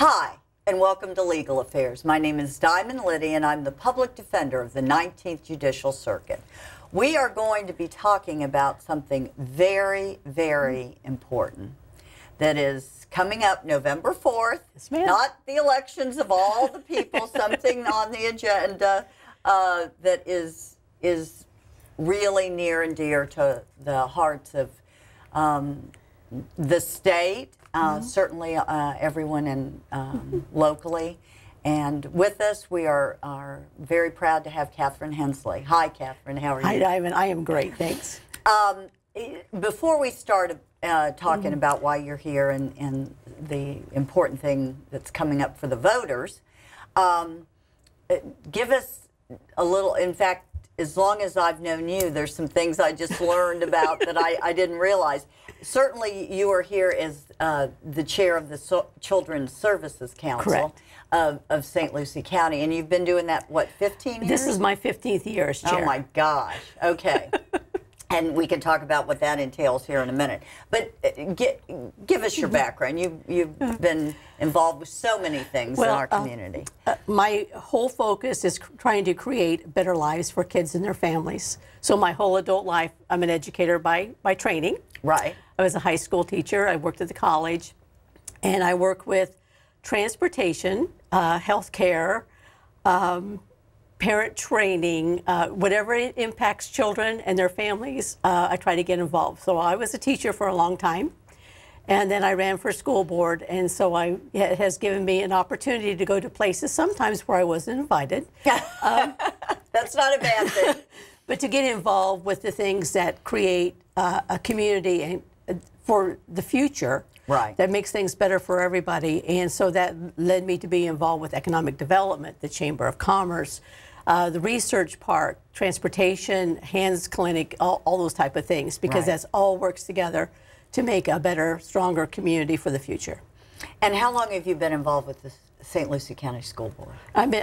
Hi, and welcome to Legal Affairs. My name is Diamond Liddy, and I'm the public defender of the 19th Judicial Circuit. We are going to be talking about something very, very important that is coming up November 4th. Yes, ma'am. Not the elections of all the people, something on the agenda that is really near and dear to the hearts of the state, certainly everyone in locally. And with us, we are very proud to have Catherine Hensley. Hi, Catherine. How are you? Hi, Diamond. I am great. Thanks. Before we start talking about why you're here and the important thing that's coming up for the voters, give us a little, in fact, as long as I've known you, there's some things I just learned about that I didn't realize. Certainly, you are here as the chair of the Children's Services Council of St. Lucie County, and you've been doing that, what, 15 years? This is my 15th year as chair. Oh, my gosh. Okay. And we can talk about what that entails here in a minute. But give us your background. You've been involved with so many things in our community. My whole focus is trying to create better lives for kids and their families. So my whole adult life, I'm an educator by training. Right. I was a high school teacher. I worked at the college. And I work with transportation, health care, parent training, whatever impacts children and their families, I try to get involved. So I was a teacher for a long time, and then I ran for school board, and so it has given me an opportunity to go to places sometimes where I wasn't invited. That's not a bad thing. But to get involved with the things that create a community for the future. Right. That makes things better for everybody. And so that led me to be involved with economic development, the Chamber of Commerce, the research part, transportation, hands clinic, all those type of things, because that's all works together to make a better, stronger community for the future. And how long have you been involved with the St. Lucie County School Board?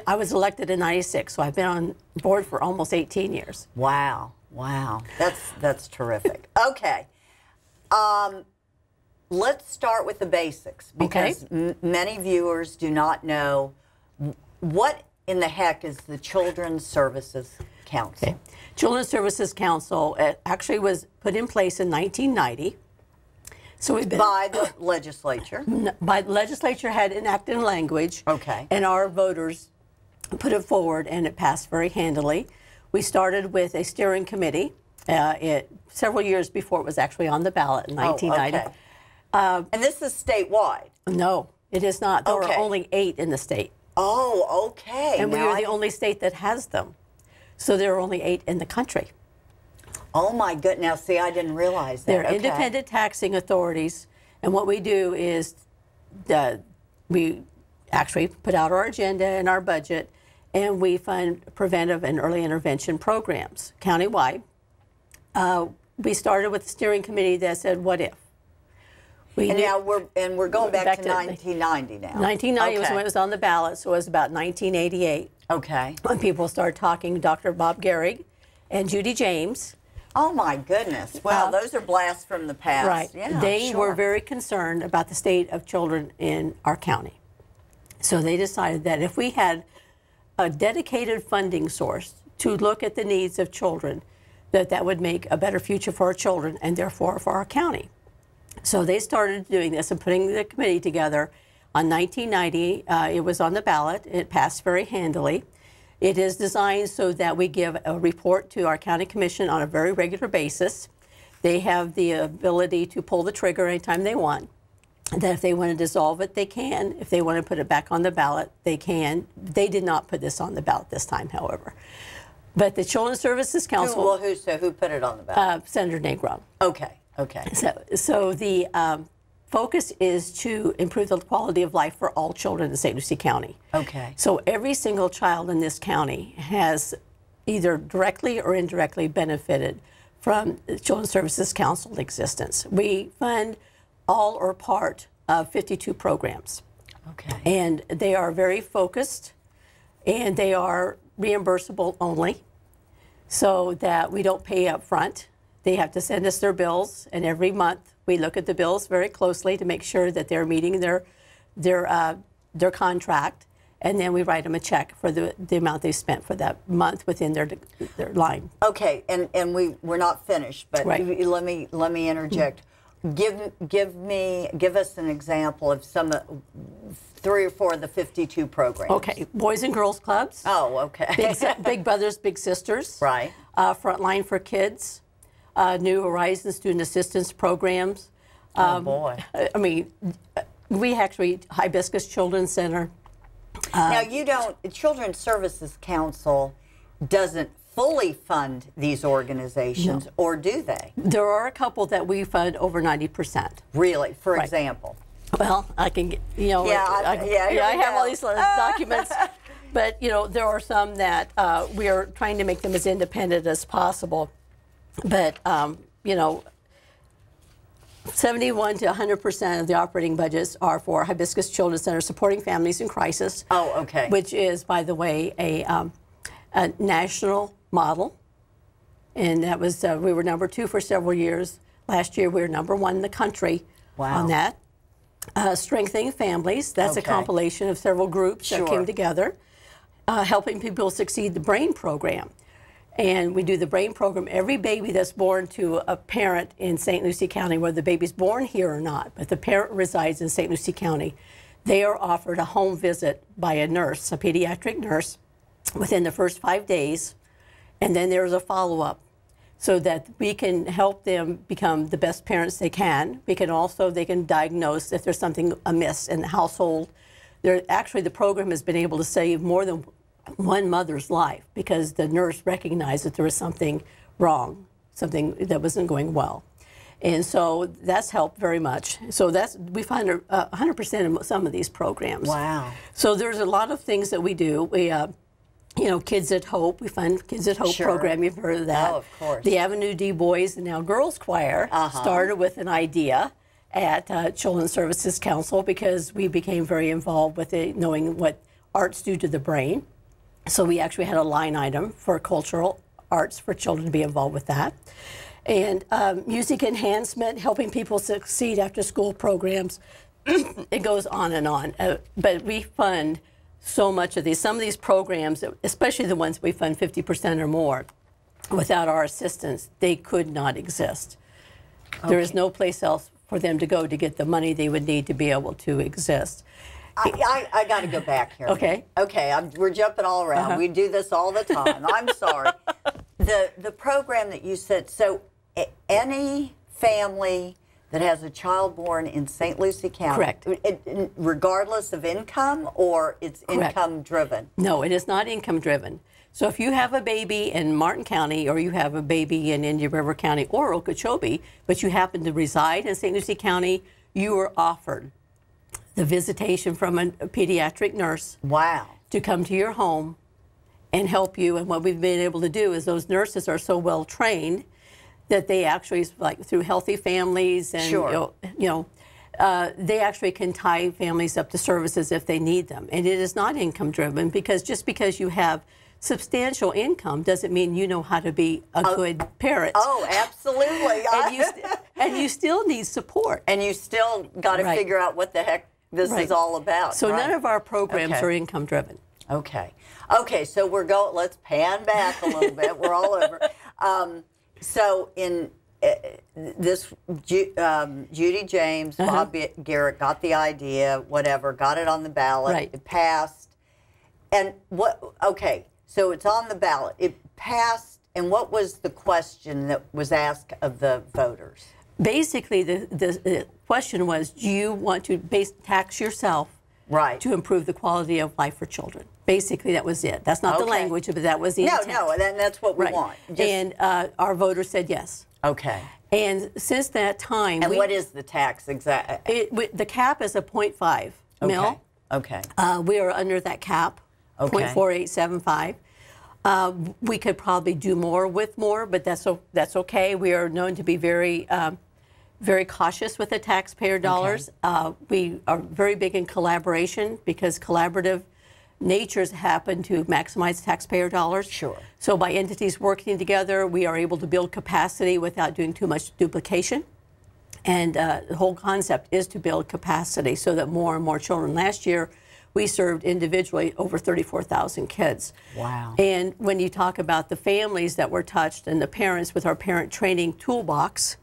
I was elected in '96, so I've been on board for almost 18 years. Wow. Wow. That's terrific. Okay. Let's start with the basics, because many viewers do not know what in the heck is the Children's Services Council. Okay. Children's Services Council actually was put in place in 1990. So we've been by the legislature. By the legislature had enacted language. Okay. And our voters put it forward, and it passed very handily. We started with a steering committee several years before it was actually on the ballot in 1990. Okay. And this is statewide? No, it is not. There are only 8 in the state. Oh, okay. And we are the only state that has them. So there are only 8 in the country. Oh, my goodness. Now, see, I didn't realize that. They're independent taxing authorities. And what we do is we actually put out our agenda and our budget, and we fund preventive and early intervention programs countywide. We started with the steering committee that said, what if? Now we're going back to 1990 now. 1990 was when it was on the ballot, so it was about 1988. Okay. When people started talking, Dr. Bob Gehrig and Judy James. Oh, my goodness. Well, those are blasts from the past. Right. Yeah, they were very concerned about the state of children in our county. So they decided that if we had a dedicated funding source to look at the needs of children, that would make a better future for our children and therefore for our county. So they started doing this and putting the committee together. On 1990, it was on the ballot. It passed very handily. It is designed so that we give a report to our county commission on a very regular basis. They have the ability to pull the trigger anytime they want. That if they want to dissolve it, they can. If they want to put it back on the ballot, they can. They did not put this on the ballot this time, however. But the Children's Services Council... Who put it on the ballot? Senator Negron. Okay. Okay. So the focus is to improve the quality of life for all children in St. Lucie County. Okay. So every single child in this county has either directly or indirectly benefited from the Children's Services Council existence. We fund all or part of 52 programs. Okay. And they are very focused, and they are reimbursable only, so that we don't pay up front. They have to send us their bills, and every month we look at the bills very closely to make sure that they're meeting their their contract, and then we write them a check for the amount they spent for that month within their line. Okay, and we're not finished, but Right. let me interject. Give us an example of some 3 or 4 of the 52 programs. Okay, Boys and Girls Clubs. Oh, okay. Big Brothers, Big Sisters. Right. Frontline for Kids. New Horizons Student Assistance Programs. Oh boy. I mean, we actually, Hibiscus Children's Center. Now you don't. Children's Services Council doesn't fully fund these organizations, or do they? There are a couple that we fund over 90%. Really? For Right. example. Well, I can get, you know, Yeah, I here we have all go. these documents, but you know, there are some that we are trying to make them as independent as possible. But you know, 71 to 100% of the operating budgets are for Hibiscus Children's Center supporting families in crisis. Oh, okay. Which is, by the way, a national model, and that was we were number 2 for several years. Last year, we were number 1 in the country on that. Strengthening Families, that's a Okay. compilation of several groups Sure. that came together. Helping People Succeed, the BRAIN program. And we do the BRAIN program. Every baby that's born to a parent in St. Lucie County, whether the baby's born here or not, but the parent resides in St. Lucie County, they are offered a home visit by a nurse, a pediatric nurse, within the first 5 days. And then there's a follow-up, so that we can help them become the best parents they can. We can also, they can diagnose if there's something amiss in the household. Actually, the program has been able to save more than one mother's life because the nurse recognized that there was something wrong, something that wasn't going well. And so that's helped very much. So we find 100% of some of these programs. Wow. So there's a lot of things that we do. We you know, Kids at Hope. We fund Kids at Hope Sure. program. You've heard of that. Oh, of course. The Avenue D Boys and now Girls Choir started with an idea at Children's Services Council because we became very involved with it, knowing what arts do to the brain. So we actually had a line item for cultural arts for children to be involved with that. And music enhancement, helping people succeed after school programs. It goes on and on. But we fund so much of these. Some of these programs, especially the ones we fund 50% or more, without our assistance, they could not exist. Okay. There is no place else for them to go to get the money they would need to be able to exist. I got to go back here. Okay. Okay, we're jumping all around. We do this all the time. I'm sorry. The program that you said, so any family that has a child born in St. Lucie County, Correct. Regardless of income, or it's Correct. income driven? No, it is not income driven. So if you have a baby in Martin County or you have a baby in Indian River County or Okeechobee, but you happen to reside in St. Lucie County, you are offered the visitation from a pediatric nurse. Wow. To come to your home and help you. And what we've been able to do is those nurses are so well trained that they actually, like through Healthy Families and Sure. They actually can tie families up to services if they need them. And it is not income driven because just because you have substantial income doesn't mean you know how to be a good parent. Oh, absolutely. And you still need support. And you still got to Right. figure out what the heck this is all about. So right? none of our programs Okay. are income driven. Okay. Okay, so let's pan back a little bit. We're all over. So in this, Judy James, Bob Garrett got the idea, whatever, got it on the ballot. Right. It passed. And okay, so it's on the ballot. It passed, and what was the question that was asked of the voters? Basically, the question was, do you want to tax yourself to improve the quality of life for children? Basically, that was it. That's not the language, but that was the intent. No, that's what we want. And our voters said yes. Okay. And since that time... And what is the tax exactly? The cap is a 0.5 mil. Okay. We are under that cap, 0.4875. We could probably do more with more, but that's okay. We are known to be very cautious with the taxpayer dollars. We are very big in collaboration because collaborative natures happen to maximize taxpayer dollars. Sure. So by entities working together, we are able to build capacity without doing too much duplication. And the whole concept is to build capacity so that more and more children. Last year, we served individually over 34,000 kids. Wow. And when you talk about the families that were touched and the parents with our parent training toolbox,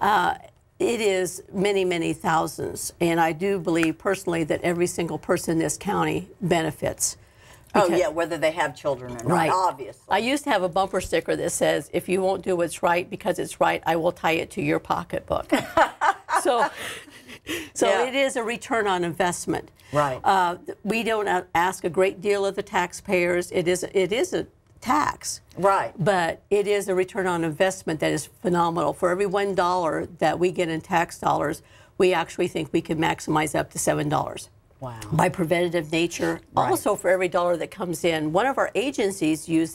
it is many, many thousands. And I do believe personally that every single person in this county benefits. Oh, yeah, whether they have children or not, Right. obviously. I used to have a bumper sticker that says, if you won't do what's right because it's right, I will tie it to your pocketbook. so Yeah. it is a return on investment. Right. We don't ask a great deal of the taxpayers. It is a tax. Right. But it is a return on investment that is phenomenal. For every $1 that we get in tax dollars, we actually think we can maximize up to $7. Wow. By preventative nature. Right. Also, for every dollar that comes in, one of our agencies uses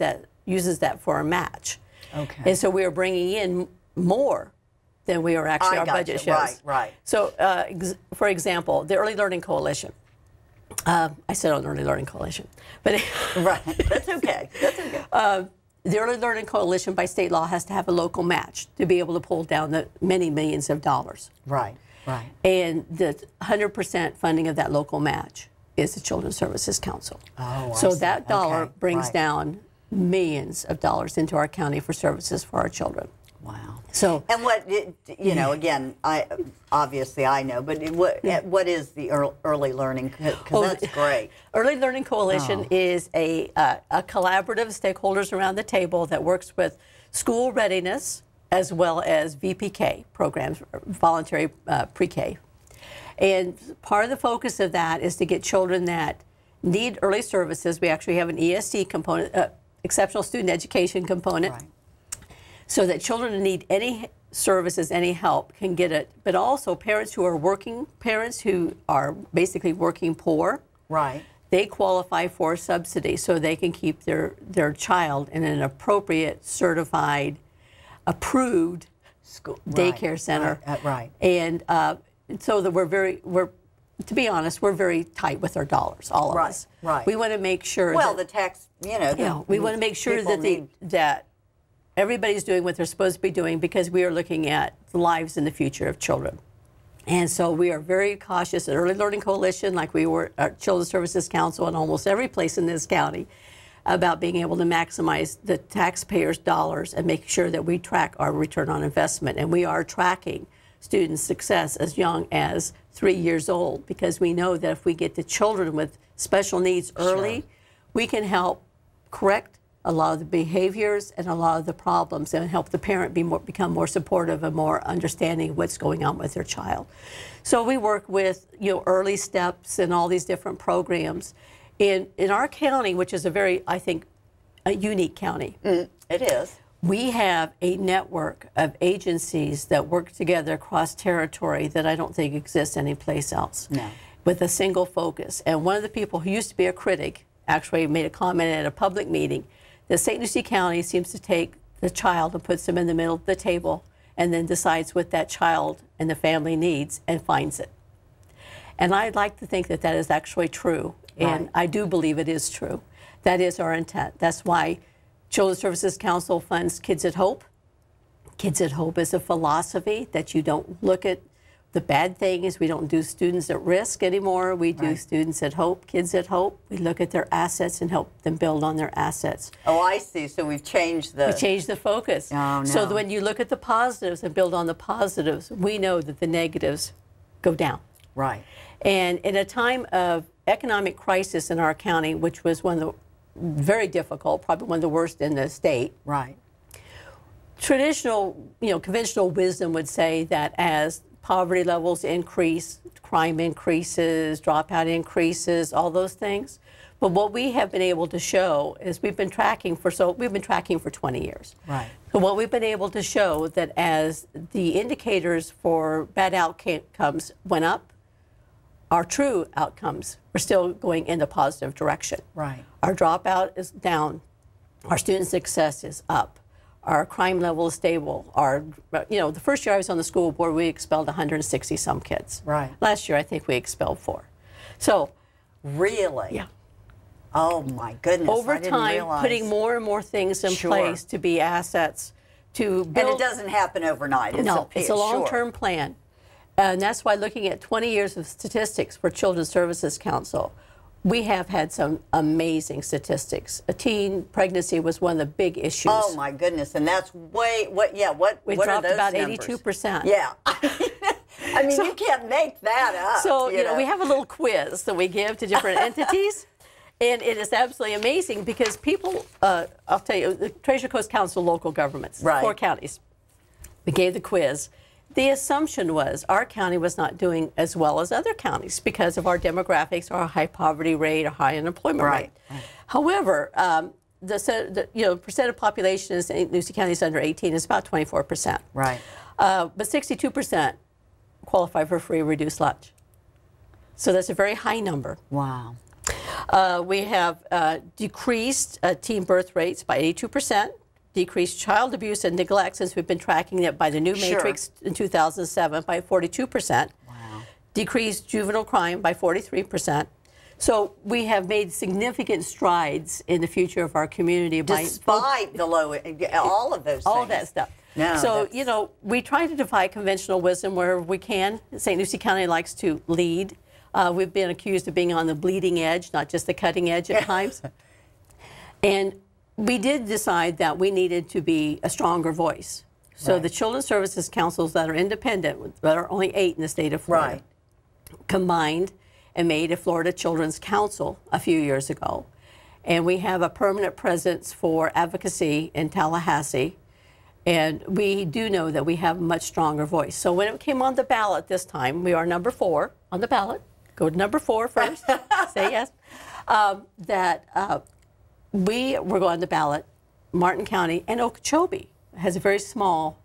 that for a match. Okay. And so we are bringing in more than we are actually our gotcha. budget shows. Right. So, for example, the Early Learning Coalition. I said on Early Learning Coalition, but Right. That's okay. That's okay. the Early Learning Coalition by state law has to have a local match to be able to pull down the many millions of dollars. Right. Right. And the 100% funding of that local match is the Children's Services Council. Oh, I so see. that dollar Okay, brings right. down millions of dollars into our county for services for our children. Wow. So, And what, again, obviously I know, but what is the early learning? Because that's great. Early Learning Coalition is a collaborative of stakeholders around the table that works with school readiness as well as VPK programs, voluntary pre-K. And part of the focus of that is to get children that need early services. We actually have an ESC component, exceptional student education component, Right. so that children who need any services, any help can get it. But also parents who are working, parents who are basically working poor, Right. they qualify for a subsidy so they can keep their child in an appropriate, certified, approved School daycare center. Right. And so that we're, to be honest, we're very tight with our dollars, all of Right, us. right. We want to make sure Well, that, the tax, we want to make sure people that need- that everybody's doing what they're supposed to be doing, because we are looking at the lives and the future of children. And so we are very cautious at Early Learning Coalition, like we were at Children's Services Council and almost every place in this county, about being able to maximize the taxpayers' dollars and make sure that we track our return on investment. And we are tracking students' success as young as 3 years old, because we know that if we get the children with special needs early, we can help correct a lot of the behaviors and a lot of the problems, and help the parent become more supportive and more understanding of what's going on with their child. So we work with early steps and all these different programs. In our county, which is a very, I think, a unique county, It is. we have a network of agencies that work together across territory that I don't think exists anyplace else. No. With a single focus. And one of the people who used to be a critic actually made a comment at a public meeting that St. Lucie County seems to take the child and puts them in the middle of the table and then decides what that child and the family needs and finds it. And I'd like to think that that is actually true. And Right. I do believe it is true. That is our intent. That's why Children's Services Council funds Kids at Hope. Kids at Hope is a philosophy that you don't look at the bad things. We don't do students at risk anymore. We do Right. students at hope, kids at hope. We look at their assets and help them build on their assets. Oh, I see. So we've changed the. We change the focus. Oh, So no. that when you look at the positives and build on the positives, we know that the negatives go down. Right. And in a time of economic crisis in our county, which was one of the very difficult, probably one of the worst in the state, Right. traditional, conventional wisdom would say that as poverty levels increase, crime increases, dropout increases, all those things. But what we have been able to show is we've been tracking for 20 years. Right. So what we've been able to show that as the indicators for bad outcomes went up, our true outcomes were still going in the positive direction. Right. Our dropout is down. Our student success is up. Our crime level is stable. The first year I was on the school board, we expelled 160 some kids. Right. Last year, I think we expelled 4. So, Really? yeah. Oh my goodness. Over I didn't time, realize. putting more and more things in Sure. place to be assets to build. And it doesn't happen overnight. It's a long-term plan. And that's why looking at 20 years of statistics for Children's Services Council, we have had some amazing statistics. A teen pregnancy was one of the big issues. Oh my goodness, and that's what we what dropped are those about numbers? 82%. Yeah. I mean, you can't make that up. So, you know, we have a little quiz that we give to different entities. And it is absolutely amazing because people, I'll tell you, the Treasure Coast Council local governments, Right. 4 counties, we gave the quiz. The assumption was our county was not doing as well as other counties because of our demographics, our high poverty rate, our high unemployment Right. rate. However, the percent of population in St. Lucie County is under 18 is about 24%. Right. But 62% qualify for free or reduced lunch. So that's a very high number. Wow. We have decreased teen birth rates by 82%, decreased child abuse and neglect, since we've been tracking it by the new Sure. matrix in 2007, by 42%, Wow. decreased juvenile crime by 43%. So we have made significant strides in the future of our community Despite the low, all of those all things. that stuff. No, so, that's- you know, we try to defy conventional wisdom where we can. St. Lucie County likes to lead. We've been accused of being on the bleeding edge, not just the cutting edge at times. And we did decide that we needed to be a stronger voice. So Right. the Children's Services Councils that are independent, that are only 8 in the state of Florida, Right. combined and made a Florida Children's Council a few years ago. And we have a permanent presence for advocacy in Tallahassee. And we do know that we have a much stronger voice. So when it came on the ballot this time, we are number 4 on the ballot. Go to number 4 first. Say yes. We were on the ballot. Martin County and Okeechobee has a very small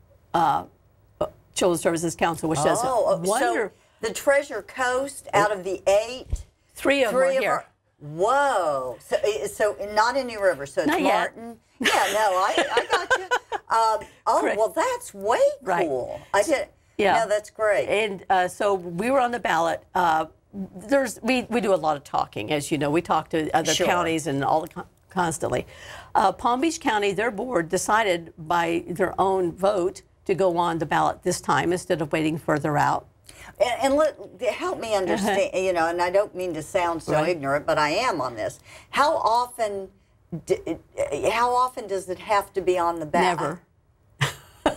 Children's Services Council, which does wonder. So the Treasure Coast, out of the 8, 3 of them are here. Whoa. So not in New River. So it's Not yet. Martin. Yeah, no, I got you. Correct. Well, that's way Right. cool. I did. Yeah. No, that's great. And so we were on the ballot. We do a lot of talking, as you know. We talk to other Sure. counties and all constantly. Palm Beach County, their board decided by their own vote to go on the ballot this time instead of waiting further out. And help me understand, you know, and I don't mean to sound so Right. ignorant, but I am on this. How often does it have to be on the ballot? Never.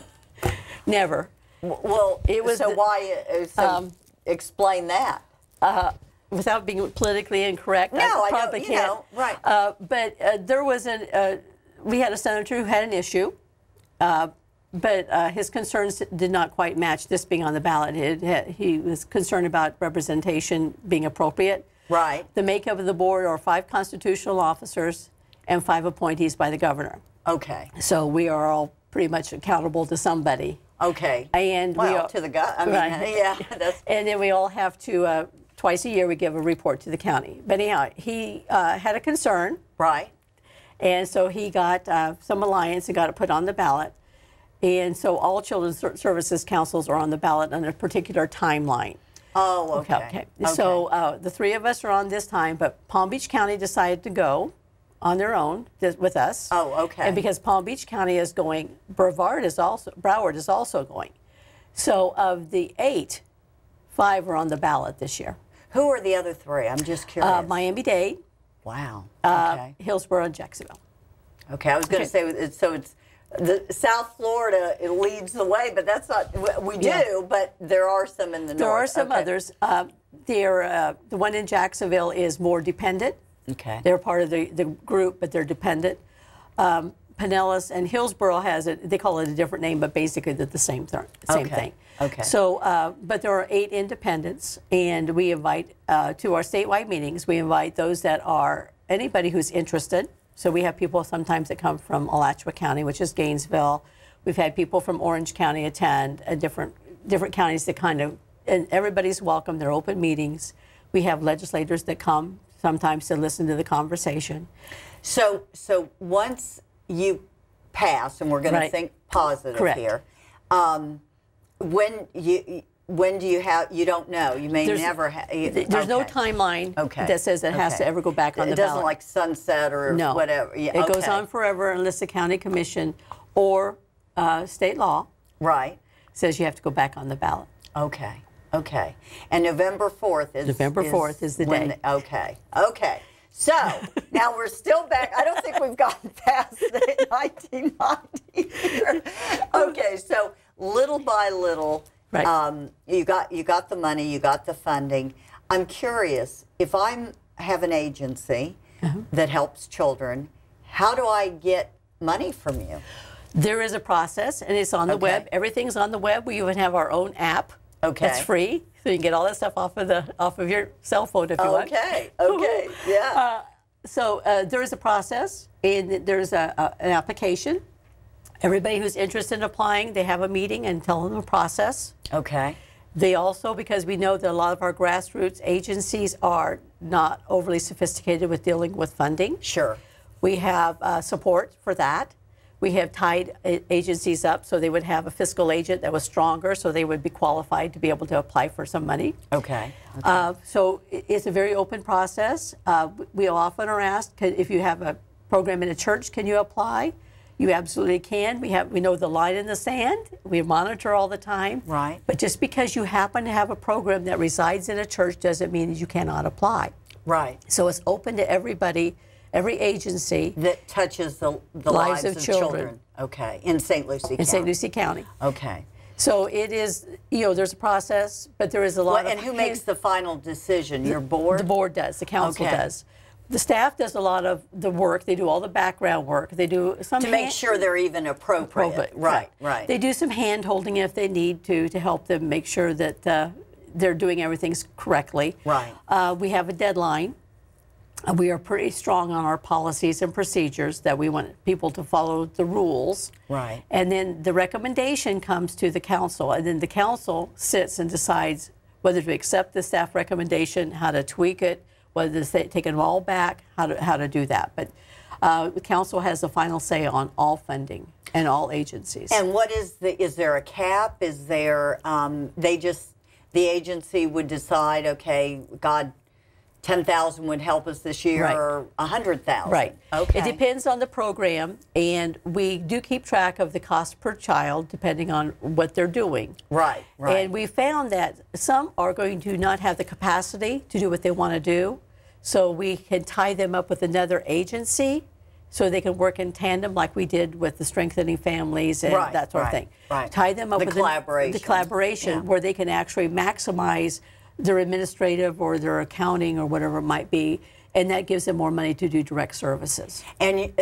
Never. Well, It was so the- why? Explain that. Without being politically incorrect, No, I probably don't. You can't. know, right? But there was we had a senator who had an issue, but his concerns did not quite match this being on the ballot. He was concerned about representation being appropriate. Right. The makeup of the board are 5 constitutional officers and 5 appointees by the governor. Okay. So we are all pretty much accountable to somebody. Okay. And we well, are, to the gut. I mean, right. yeah. That's, And then we all have to, twice a year, we give a report to the county. But anyhow, he had a concern, right. and so he got some alliance and got it put on the ballot. And so all Children's Services Councils are on the ballot on a particular timeline. Oh, okay. So the 3 of us are on this time, but Palm Beach County decided to go on their own with us. Oh, okay. And because Palm Beach County is going, Broward is also going. So of the 8, 5 are on the ballot this year. Who are the other 3? I'm just curious. Miami-Dade, Wow. Okay. Hillsborough, and Jacksonville. Okay. I was going to say it's the South Florida. It leads the way, but that's not. We do, Yeah. but there are some in the north. There are some Okay. others. The one in Jacksonville is more dependent. Okay. They're part of the group, but they're dependent. Pinellas and Hillsborough has it. They call it a different name, but basically they're the same thing. Okay. So, but there are 8 independents, and we invite to our statewide meetings. We invite those that are anybody who's interested. So we have people sometimes that come from Alachua County, which is Gainesville. We've had people from Orange County attend, different counties that and everybody's welcome. They're open meetings. We have legislators that come sometimes to listen to the conversation. So once you pass, and we're going to Right. think positive Correct. here, when do you have? You don't know. You may never have. There's no timeline that says it has to ever go back on the ballot. It doesn't like sunset or No. whatever. Yeah, It goes on forever unless the county commission or state law Right. says you have to go back on the ballot. Okay. Okay. And November 4th is... November 4th is the when day. Okay. Okay. So, now we're still back. I don't think we've gotten past the 1990 here. Okay, so little by little, Right. you got the money, you got the funding. I'm curious, if I have an agency that helps children, how do I get money from you? There is a process, and it's on the web. Everything's on the web. We even have our own app. Okay. That's free, so you can get all that stuff off of your cell phone if you want. Okay. Okay. Yeah. So there is a process, and there's an application. Everybody who's interested in applying, they have a meeting and tell them the process. Okay. They also, because we know that a lot of our grassroots agencies are not overly sophisticated with dealing with funding. Sure. We have support for that. We have tied agencies up so they would have a fiscal agent that was stronger, so they would be qualified to be able to apply for some money. Okay. So it's a very open process. We often are asked, if you have a program in a church, can you apply? You absolutely can. We know the line in the sand. We monitor all the time. Right. But just because you happen to have a program that resides in a church doesn't mean that you cannot apply. Right. So it's open to everybody, every agency that touches the lives of children. Okay. In St. Lucie County. in St. Lucie County. Okay. So it is, there's a process, but there is a lot of... And who makes the final decision? Your board? The board does. The council Okay. does. The staff does a lot of the work. They do all the background work. They do some... To make sure they're even appropriate. Right, right. They do some hand-holding if they need to help them make sure that they're doing everything correctly. Right. We have a deadline. We are pretty strong on our policies and procedures that we want people to follow the rules. Right. And then the recommendation comes to the council, and then the council sits and decides whether to accept the staff recommendation, how to tweak it, whether to take it all back, how to do that. But the council has the final say on all funding and all agencies. And what is there a cap? Is there, the agency would decide, okay, God, 10,000 would help us this year, Right. or 100,000. Right. Okay. It depends on the program, and we do keep track of the cost per child depending on what they're doing. Right, right. And we found that some are going to not have the capacity to do what they want to do, so we can tie them up with another agency so they can work in tandem like we did with the Strengthening Families and Right, that sort of right, thing. right. Tie them up The with collaboration. the collaboration Yeah. where they can actually maximize their administrative or their accounting or whatever it might be, and that gives them more money to do direct services. And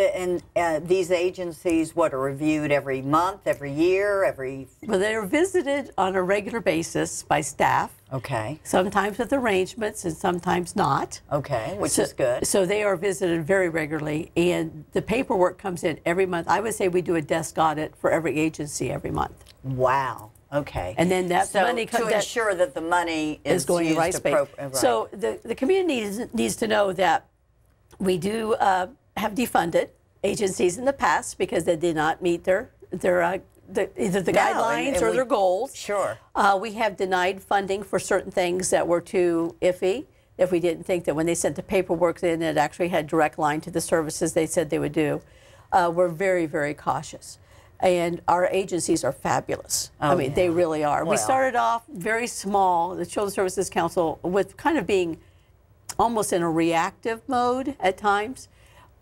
these agencies, what, are reviewed every month, every year, every... Well, they are visited on a regular basis by staff, Okay, sometimes with arrangements and sometimes not. okay, which is good. So they are visited very regularly, and the paperwork comes in every month. I would say we do a desk audit for every agency every month. Wow, okay. And then that so money to ensure that the money is going in the right used space. right. So the community needs to know that we do have defunded agencies in the past because they did not meet either the guidelines and or we- their goals. Sure. We have denied funding for certain things that were too iffy. If we didn't think that when they sent the paperwork in, it actually had direct line to the services they said they would do. We're very, very cautious. And our agencies are fabulous. I mean, they really are. We Well. started off very small, the Children's Services Council, with kind of being almost in a reactive mode at times.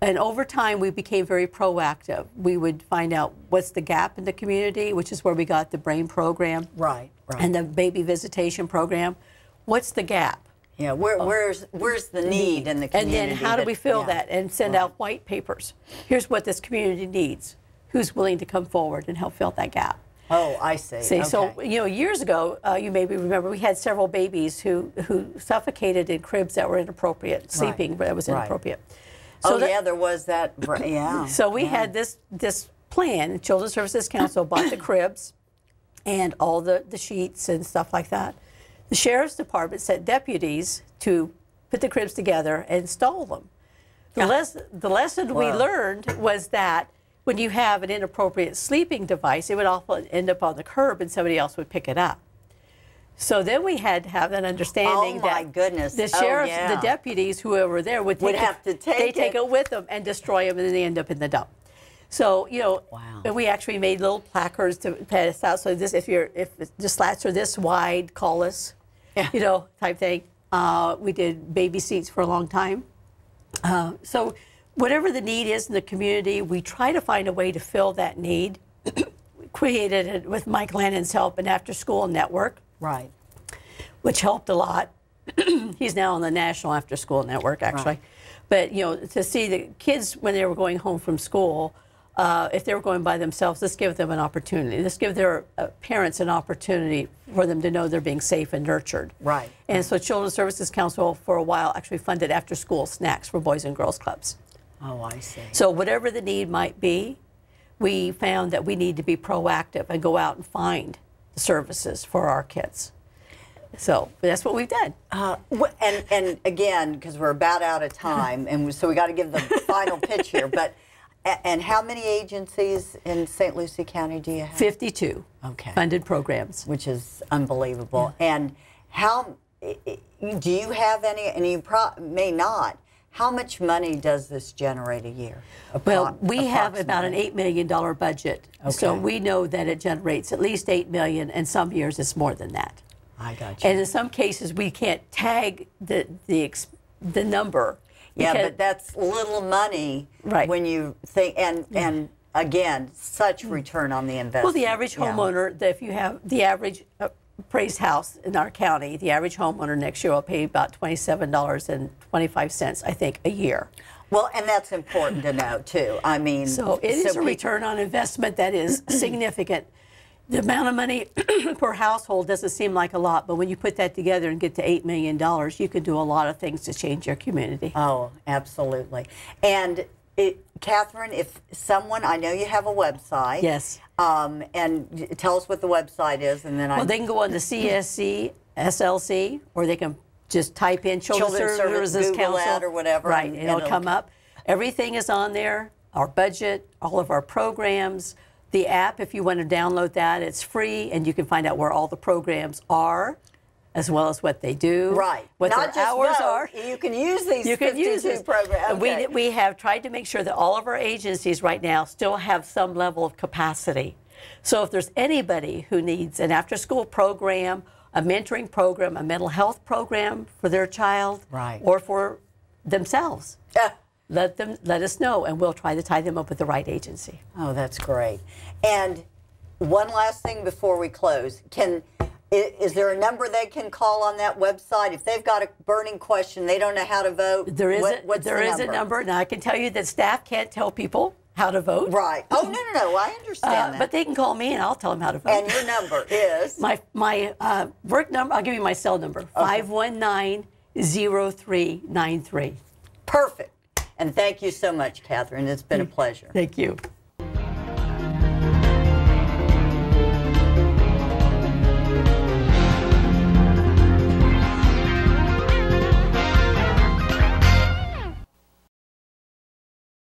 And over time, we became very proactive. We would find out what's the gap in the community, which is where we got the BRAIN program Right, right. and the baby visitation program. What's the gap? Yeah, where's the need in the community? And then how do we fill yeah. that and send out white papers? Here's what this community needs. Who's willing to come forward and help fill that gap? Oh, I see. See, okay. so years ago, you maybe remember we had several babies who suffocated in cribs that were inappropriate, sleeping that was Right. inappropriate. So yeah, there was that. Yeah. So we had this plan. Children's Services Council bought the cribs and all the sheets and stuff like that. The Sheriff's Department sent deputies to put the cribs together and install them. The lesson we learned was that when you have an inappropriate sleeping device, it would often end up on the curb and somebody else would pick it up. So then we had to have that understanding Oh, my that goodness. the Oh, sheriffs, yeah. the deputies, whoever were there, would have to take they take it. it with them and destroy them, and then they end up in the dump. So, Wow. we actually made little placards to pass out. So if the slats are this wide, call us, Yeah. type thing. We did baby seats for a long time. So whatever the need is in the community, we try to find a way to fill that need. We created it with Mike Lannon's help, an after-school network, Right. which helped a lot. He's now on the National After School Network, actually. Right. But, to see the kids when they were going home from school, if they were going by themselves, let's give them an opportunity. Let's give their parents an opportunity for them to know they're being safe and nurtured. Right. And so Children's Services Council, for a while, actually funded after-school snacks for Boys and Girls Clubs. Oh, I see. So whatever the need might be, we found that we need to be proactive and go out and find the services for our kids. So that's what we've done. And again, because we're about out of time, and so we got to give the final pitch here. But and how many agencies in St. Lucie County do you have? 52 funded programs. Which is unbelievable. And how do you have any? And you may not. How much money does this generate a year? Well, we have about an $8 million budget, so we know that it generates at least $8 million, and some years it's more than that. I got you. And in some cases, we can't tag the number. Yeah, but that's little money when you think, and again, such return on the investment. Well, the average homeowner, if you have the average appraised house in our county, the average homeowner next year will pay about $27.25, I think, a year. Well, and that's important to know, too. I mean, so it is a return on investment that is significant. The amount of money per household doesn't seem like a lot, but when you put that together and get to $8 million, you can do a lot of things to change your community. Oh, absolutely. And Catherine, if someone, I know you have a website. Yes. And tell us what the website is, and then Well, they can go on the CSC, SLC, or they can just type in Children's Services Google Council. that or whatever. Right, and it'll come up. Everything is on there, our budget, all of our programs. The app, if you want to download that, it's free, and you can find out where all the programs are, as well as what they do. Right. What Not their just hours know, are. You can use these You can use 52 programs. Okay. We have tried to make sure that all of our agencies right now still have some level of capacity. So if there's anybody who needs an after-school program, a mentoring program, a mental health program for their child, or for themselves, let us know, and we'll try to tie them up with the right agency. Oh, that's great. And one last thing before we close. Is there a number they can call on that website if they've got a burning question, they don't know how to vote? There is a number. Now, I can tell you that staff can't tell people how to vote. Right. Oh, no, I understand that. But they can call me, and I'll tell them how to vote. And your number is? My work number, I'll give you my cell number, 519-0393. Perfect. And thank you so much, Catherine. It's been a pleasure. Thank you.